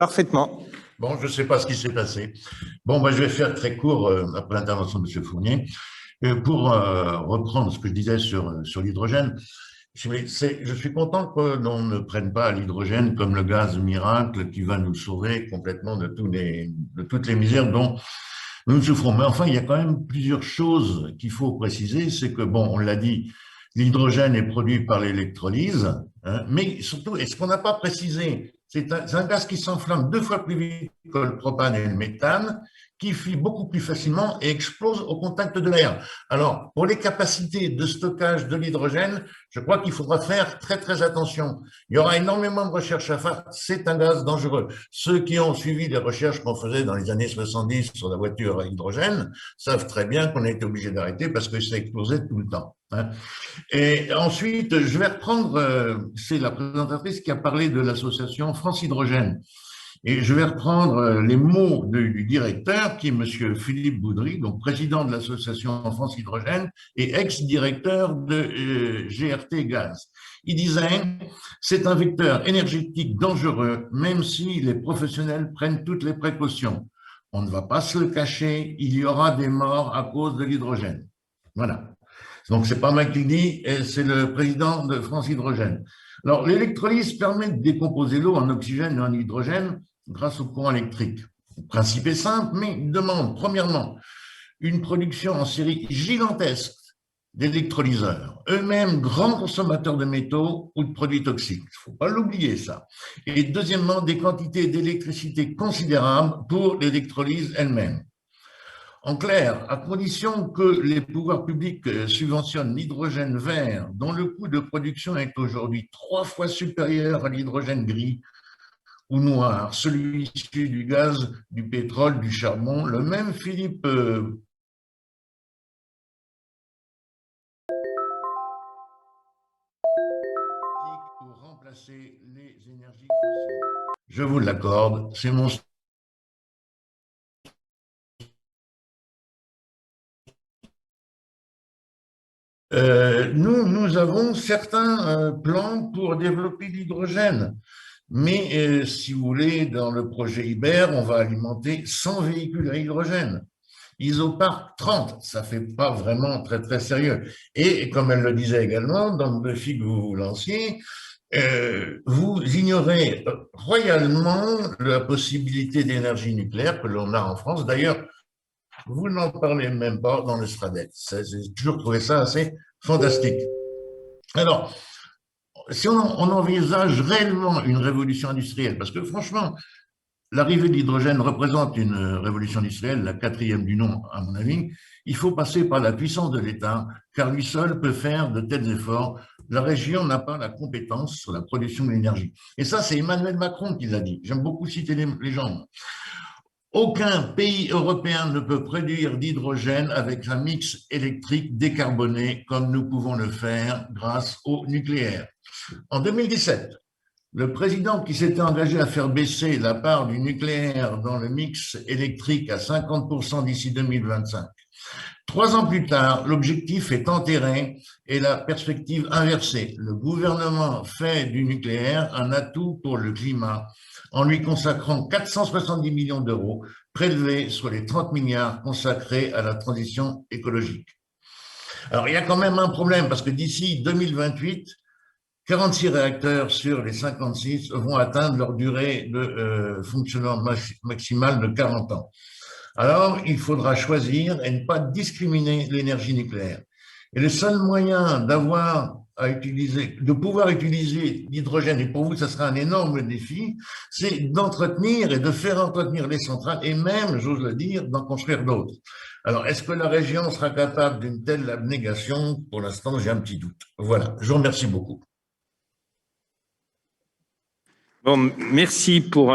Parfaitement. Bon, je ne sais pas ce qui s'est passé. Bon, je vais faire très court après l'intervention de M. Fournier. Pour reprendre ce que je disais sur l'hydrogène, je suis content que l'on ne prenne pas l'hydrogène comme le gaz miracle qui va nous sauver complètement de toutes les misères dont nous souffrons. Mais enfin, il y a quand même plusieurs choses qu'il faut préciser. C'est que, bon, on l'a dit, l'hydrogène est produit par l'électrolyse, hein, mais surtout, et ce qu'on n'a pas précisé, c'est un gaz qui s'enflamme 2 fois plus vite que le propane et le méthane, qui fuit beaucoup plus facilement et explose au contact de l'air. Alors, pour les capacités de stockage de l'hydrogène, je crois qu'il faudra faire très, très attention. Il y aura énormément de recherches à faire. C'est un gaz dangereux. Ceux qui ont suivi les recherches qu'on faisait dans les années 70 sur la voiture à hydrogène savent très bien qu'on a été obligé d'arrêter parce que ça explosait tout le temps, hein. Et ensuite, je vais reprendre, c'est la présentatrice qui a parlé de l'association France Hydrogène. Et je vais reprendre les mots du directeur, qui est M. Philippe Boudry, donc président de l'association France Hydrogène et ex-directeur de GRT Gaz. Il disait, c'est un vecteur énergétique dangereux, même si les professionnels prennent toutes les précautions. On ne va pas se le cacher, il y aura des morts à cause de l'hydrogène. Voilà. Donc, c'est pas moi qui le dis, c'est le président de France Hydrogène. Alors, l'électrolyse permet de décomposer l'eau en oxygène et en hydrogène grâce au courant électrique. Le principe est simple, mais il demande, premièrement, une production en série gigantesque d'électrolyseurs, eux-mêmes grands consommateurs de métaux ou de produits toxiques. Il ne faut pas l'oublier, ça. Et deuxièmement, des quantités d'électricité considérables pour l'électrolyse elle-même. En clair, à condition que les pouvoirs publics subventionnent l'hydrogène vert, dont le coût de production est aujourd'hui 3 fois supérieur à l'hydrogène gris ou noir, celui issu du gaz, du pétrole, du charbon, le même Philippe pour remplacer les énergies fossiles. Je vous l'accorde, c'est mon... Nous avons certains plans pour développer l'hydrogène. Mais si vous voulez, dans le projet Iber, on va alimenter 100 véhicules à hydrogène. Isoparc 30, ça fait pas vraiment très très sérieux. Et comme elle le disait également, dans le défi que vous lanciez, vous ignorez royalement la possibilité d'énergie nucléaire que l'on a en France. D'ailleurs, vous n'en parlez même pas dans le SRADET. J'ai toujours trouvé ça assez fantastique. Alors, si on envisage réellement une révolution industrielle, parce que franchement, l'arrivée de l'hydrogène représente une révolution industrielle, la 4e du nom, à mon avis, il faut passer par la puissance de l'État, car lui seul peut faire de tels efforts. La région n'a pas la compétence sur la production de l'énergie. Et ça, c'est Emmanuel Macron qui l'a dit. J'aime beaucoup citer les gens. Aucun pays européen ne peut produire d'hydrogène avec un mix électrique décarboné comme nous pouvons le faire grâce au nucléaire. En 2017, le président qui s'était engagé à faire baisser la part du nucléaire dans le mix électrique à 50% d'ici 2025. 3 ans plus tard, l'objectif est enterré et la perspective inversée. Le gouvernement fait du nucléaire un atout pour le climat en lui consacrant 470 millions d'euros prélevés sur les 30 milliards consacrés à la transition écologique. Alors, il y a quand même un problème parce que d'ici 2028, 46 réacteurs sur les 56 vont atteindre leur durée de fonctionnement maximale de 40 ans. Alors, il faudra choisir et ne pas discriminer l'énergie nucléaire. Et le seul moyen de pouvoir utiliser l'hydrogène, et pour vous, ça sera un énorme défi, c'est d'entretenir et de faire entretenir les centrales et même, j'ose le dire, d'en construire d'autres. Alors, est-ce que la région sera capable d'une telle abnégation? Pour l'instant, j'ai un petit doute. Voilà, je vous remercie beaucoup. Bon, merci pour